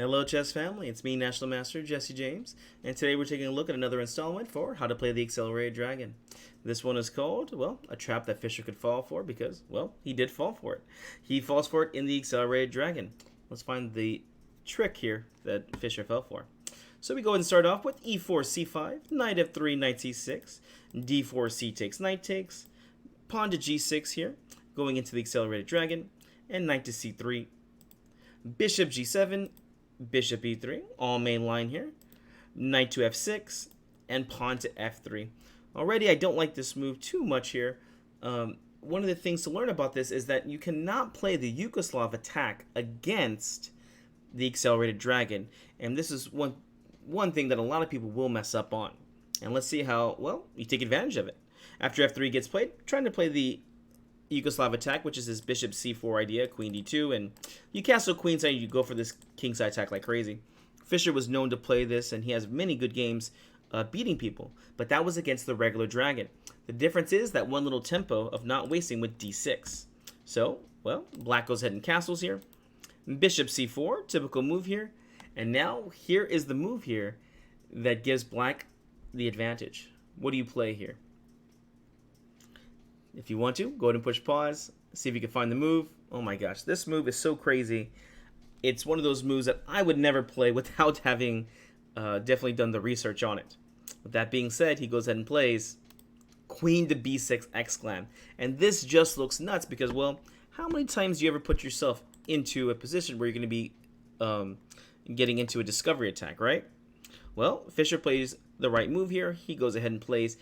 Hello chess family, it's me National Master Jesse James, and today we're taking a look at another installment for how to play the Accelerated Dragon. This one is called, well, a trap that Fischer could fall for because, well, he did fall for it. He falls for it in the Accelerated Dragon. Let's find the trick here that Fischer fell for. So we go ahead and start off with e4, c5, knight f3, knight c6, d4, c takes, knight takes, pawn to g6 here, going into the Accelerated Dragon, and knight to c3, bishop g7, bishop e3, all main line here, knight to f6, and pawn to f3. Already, I don't like this move too much here. One of the things to learn about this is that you cannot play the Yuyugoslav attack against the Accelerated Dragon, and this is one thing that a lot of people will mess up on. And let's see how, well, you take advantage of it. After f3 gets played, trying to play the Yugoslav attack, which is his bishop c4 idea, queen d2, and you castle queenside, you go for this kingside attack like crazy. Fischer was known to play this, and he has many good games beating people, but that was against the regular dragon. The difference is that one little tempo of not wasting with d6. So, well, black goes ahead and castles here. Bishop c4, typical move here. And now, here is the move here that gives black the advantage. What do you play here? If you want to, go ahead and push pause, see if you can find the move. Oh my gosh, this move is so crazy. It's one of those moves that I would never play without having definitely done the research on it. With that being said, he goes ahead and plays queen to b6 exclam. And this just looks nuts because, well, how many times do you ever put yourself into a position where you're going to be getting into a discovery attack, right? Well, Fischer plays the right move here. He goes ahead and plays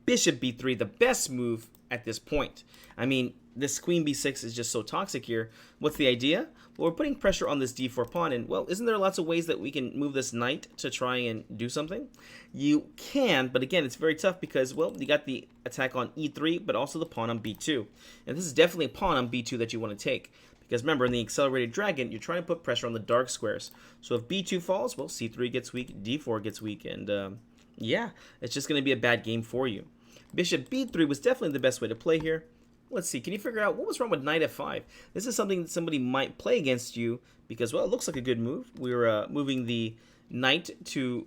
bishop b3, the best move at this point. I mean, this queen b6 is just so toxic here. What's the idea? Well, we're putting pressure on this d4 pawn, and, well, isn't there lots of ways that we can move this knight to try and do something? You can, but again, it's very tough because, well, you got the attack on e3, but also the pawn on b2. And this is definitely a pawn on b2 that you want to take. Because remember, in the Accelerated Dragon, you're trying to put pressure on the dark squares. So if b2 falls, well, c3 gets weak, d4 gets weak, and yeah, it's just going to be a bad game for you. Bishop b3 was definitely the best way to play here. Let's see, can you figure out what was wrong with knight f5? This is something that somebody might play against you because, well, it looks like a good move. We're moving the knight to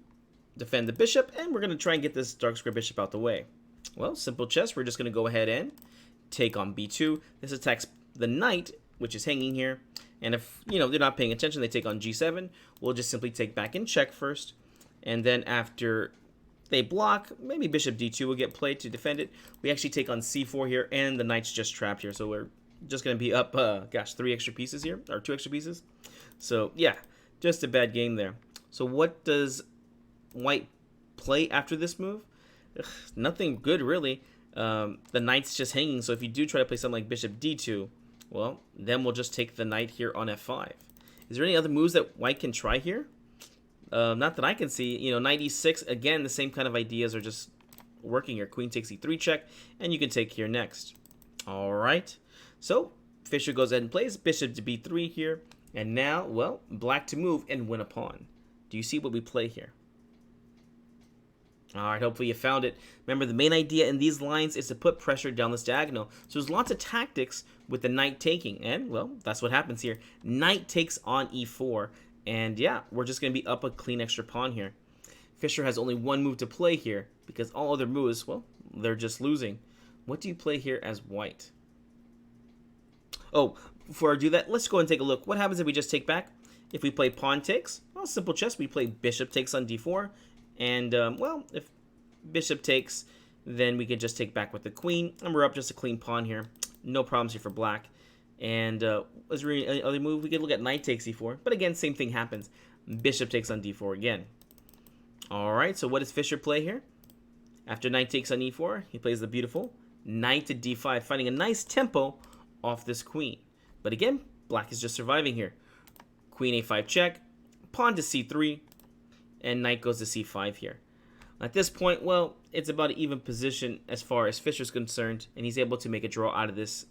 defend the bishop, and we're going to try and get this dark square bishop out the way. Well, simple chess, we're just going to go ahead and take on b2. This attacks the knight, which is hanging here, and if, you know, they're not paying attention, they take on g7. We'll just simply take back in check first, and then after they block, maybe bishop d2 will get played to defend it. We actually take on c4 here, and the knight's just trapped here, so we're just going to be up, gosh, 3 extra pieces here, or 2 extra pieces. So, yeah, just a bad game there. So what does white play after this move? Ugh, nothing good, really. The knight's just hanging, so if you do try to play something like bishop d2, well, then we'll just take the knight here on f5. Is there any other moves that white can try here? Not that I can see. You know, knight e6, again, the same kind of ideas are just working here. Queen takes e3 check, and you can take here next. All right. So, Fischer goes ahead and plays bishop to b3 here. And now, well, black to move and win a pawn. Do you see what we play here? All right, hopefully you found it. Remember, the main idea in these lines is to put pressure down this diagonal. So there's lots of tactics with the knight taking. And, well, that's what happens here. Knight takes on e4. And, yeah, we're just going to be up a clean extra pawn here. Fischer has only one move to play here because all other moves, well, they're just losing. What do you play here as white? Oh, before I do that, let's go and take a look. What happens if we just take back? If we play pawn takes, well, simple chess. We play bishop takes on d4. And, well, if bishop takes, then we can just take back with the queen. And we're up just a clean pawn here. No problems here for black. And is there any other move? We could look at knight takes e4. But again, same thing happens. Bishop takes on d4 again. All right, so what does Fischer play here? After knight takes on e4, he plays the beautiful knight to d5, finding a nice tempo off this queen. But again, black is just surviving here. Queen a5 check, pawn to c3, and knight goes to c5 here. At this point, well, it's about an even position as far as Fischer's concerned, and he's able to make a draw out of this.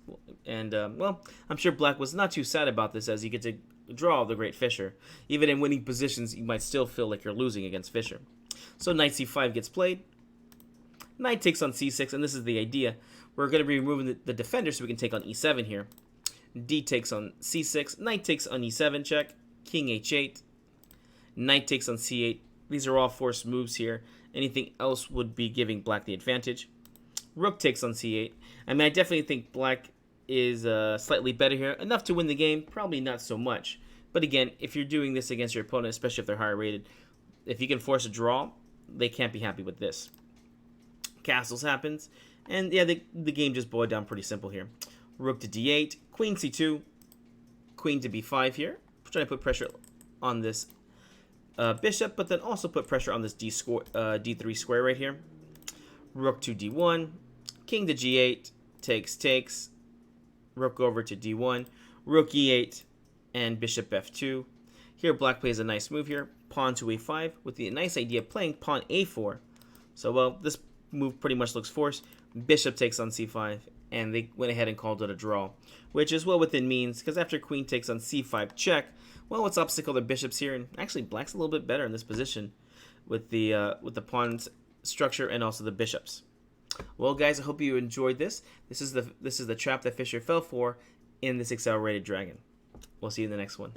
And, well, I'm sure black was not too sad about this as you get to draw the great Fischer. Even in winning positions, you might still feel like you're losing against Fischer. So knight c5 gets played. Knight takes on c6, and this is the idea. We're going to be removing the defender so we can take on e7 here. D takes on c6, knight takes on e7 check, king h8, Knight takes on c8. These are all forced moves here. Anything else would be giving black the advantage. Rook takes on c8. I mean, I definitely think black is slightly better here. Enough to win the game, probably not so much. But again, if you're doing this against your opponent, especially if they're higher rated, if you can force a draw, they can't be happy with this. Castles happens, and yeah, the game just boiled down pretty simple here. Rook to d8, queen c2, queen to b5 here. Trying to put pressure on this bishop, but then also put pressure on this d3 square right here. Rook to d1, king to g8, takes, rook over to d1, rook e8, and bishop f2. Here black plays a nice move here, pawn to a5, with the nice idea of playing pawn a4. So, well, this move pretty much looks forced. Bishop takes on c5, and they went ahead and called it a draw, which is well within means, because after queen takes on c5 check, well, let's obstacle the bishops here, and actually black's a little bit better in this position with the pawn's structure and also the bishops. Well, guys, I hope you enjoyed this. This is the trap that Fischer fell for in this accelerated dragon. We'll see you in the next one.